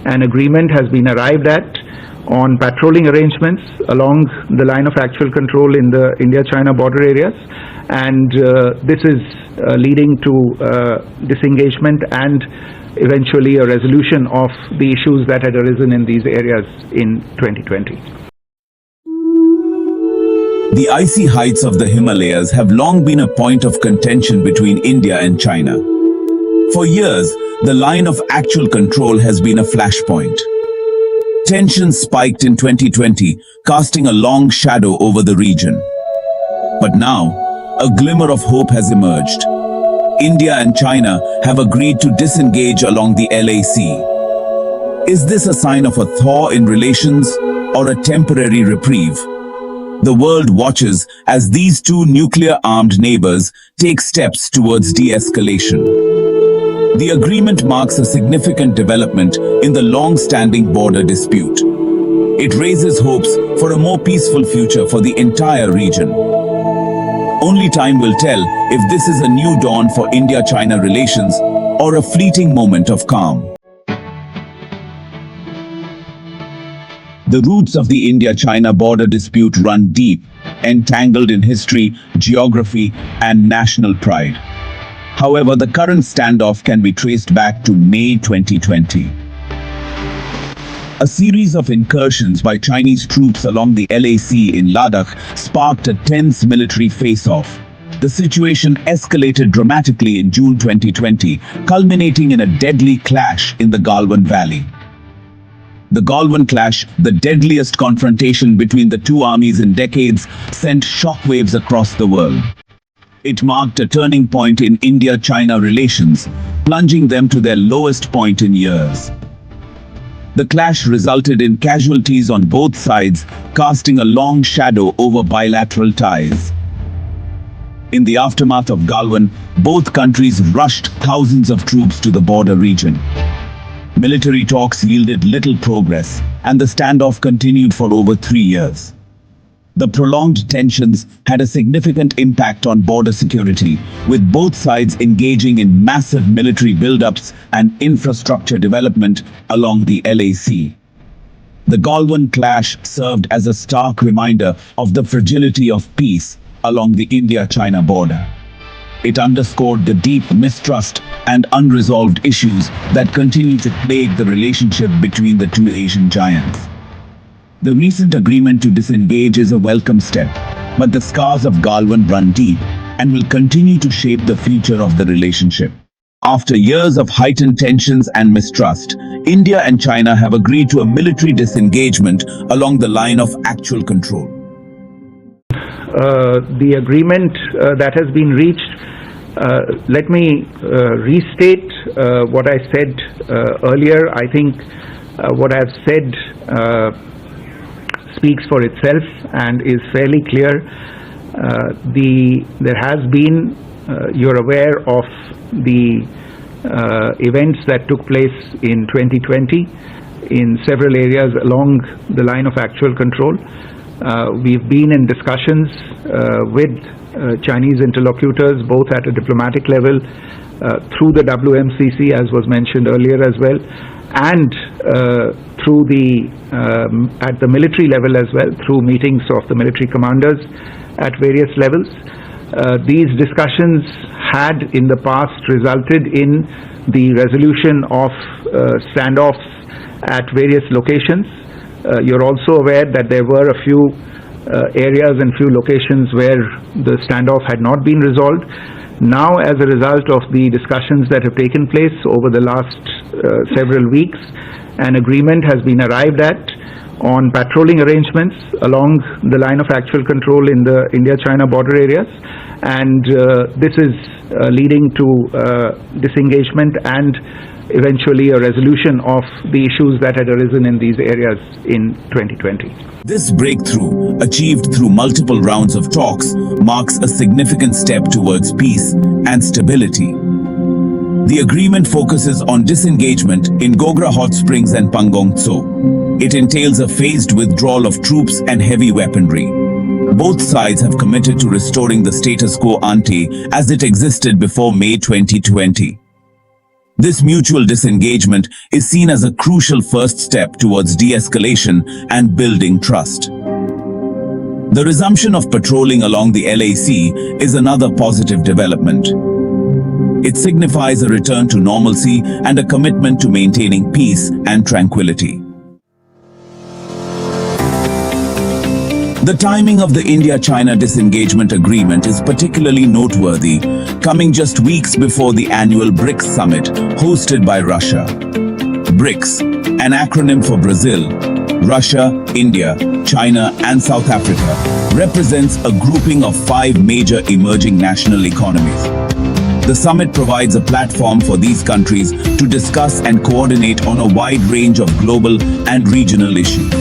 An agreement has been arrived at on patrolling arrangements along the line of actual control in the India-China border areas, and this is leading to disengagement and eventually a resolution of the issues that had arisen in these areas in 2020. The icy heights of the Himalayas have long been a point of contention between India and China. For years, the line of actual control has been a flashpoint. Tensions spiked in 2020, casting a long shadow over the region. But now, a glimmer of hope has emerged. India and China have agreed to disengage along the LAC. Is this a sign of a thaw in relations or a temporary reprieve? The world watches as these two nuclear-armed neighbors take steps towards de-escalation. The agreement marks a significant development in the long-standing border dispute. It raises hopes for a more peaceful future for the entire region. Only time will tell if this is a new dawn for India-China relations or a fleeting moment of calm. The roots of the India-China border dispute run deep, entangled in history, geography, and national pride. However, the current standoff can be traced back to May 2020. A series of incursions by Chinese troops along the LAC in Ladakh sparked a tense military face-off. The situation escalated dramatically in June 2020, culminating in a deadly clash in the Galwan Valley. The Galwan clash, the deadliest confrontation between the two armies in decades, sent shockwaves across the world. It marked a turning point in India-China relations, plunging them to their lowest point in years. The clash resulted in casualties on both sides, casting a long shadow over bilateral ties. In the aftermath of Galwan, both countries rushed thousands of troops to the border region. Military talks yielded little progress, and the standoff continued for over 3 years. The prolonged tensions had a significant impact on border security, with both sides engaging in massive military buildups and infrastructure development along the LAC. The Galwan clash served as a stark reminder of the fragility of peace along the India-China border. It underscored the deep mistrust and unresolved issues that continue to plague the relationship between the two Asian giants. The recent agreement to disengage is a welcome step, but the scars of Galwan run deep and will continue to shape the future of the relationship. After years of heightened tensions and mistrust, India and China have agreed to a military disengagement along the line of actual control. The agreement that has been reached, let me restate what I said earlier. I think what I've said speaks for itself and is fairly clear. There has been, you're aware of the events that took place in 2020 in several areas along the line of actual control. We've been in discussions with Chinese interlocutors, both at a diplomatic level, through the WMCC, as was mentioned earlier as well, and through at the military level as well, through meetings of the military commanders at various levels. These discussions had in the past resulted in the resolution of standoffs at various locations. You're also aware that there were a few areas and few locations where the standoff had not been resolved. Now, as a result of the discussions that have taken place over the last several weeks, an agreement has been arrived at on patrolling arrangements along the line of actual control in the India-China border areas, and this is leading to disengagement and eventually a resolution of the issues that had arisen in these areas in 2020. This breakthrough, achieved through multiple rounds of talks, marks a significant step towards peace and stability. The agreement focuses on disengagement in Gogra Hot Springs and Pangong Tso. It entails a phased withdrawal of troops and heavy weaponry. Both sides have committed to restoring the status quo ante as it existed before May 2020. This mutual disengagement is seen as a crucial first step towards de-escalation and building trust. The resumption of patrolling along the LAC is another positive development. It signifies a return to normalcy and a commitment to maintaining peace and tranquility. The timing of the India-China disengagement agreement is particularly noteworthy, coming just weeks before the annual BRICS summit hosted by Russia. BRICS, an acronym for Brazil, Russia, India, China, and South Africa, represents a grouping of 5 major emerging national economies. The summit provides a platform for these countries to discuss and coordinate on a wide range of global and regional issues.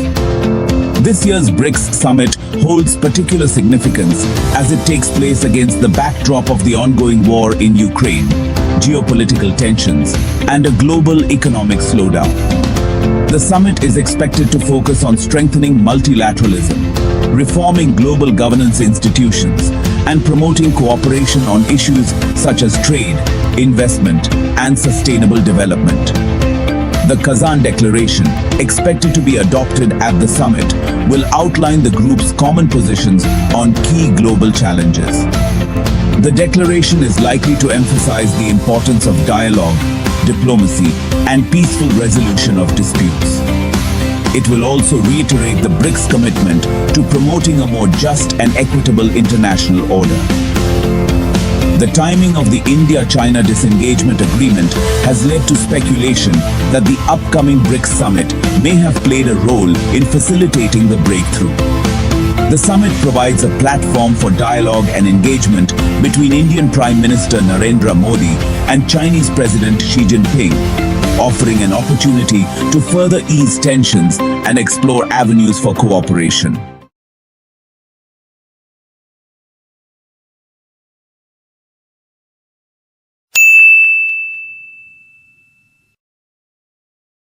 This year's BRICS summit holds particular significance as it takes place against the backdrop of the ongoing war in Ukraine, geopolitical tensions, and a global economic slowdown. The summit is expected to focus on strengthening multilateralism, reforming global governance institutions, and promoting cooperation on issues such as trade, investment, and sustainable development. The Kazan Declaration, expected to be adopted at the summit, will outline the group's common positions on key global challenges. The declaration is likely to emphasize the importance of dialogue, diplomacy, and peaceful resolution of disputes. It will also reiterate the BRICS commitment to promoting a more just and equitable international order. The timing of the India-China disengagement agreement has led to speculation that the upcoming BRICS summit may have played a role in facilitating the breakthrough. The summit provides a platform for dialogue and engagement between Indian Prime Minister Narendra Modi and Chinese President Xi Jinping, offering an opportunity to further ease tensions and explore avenues for cooperation.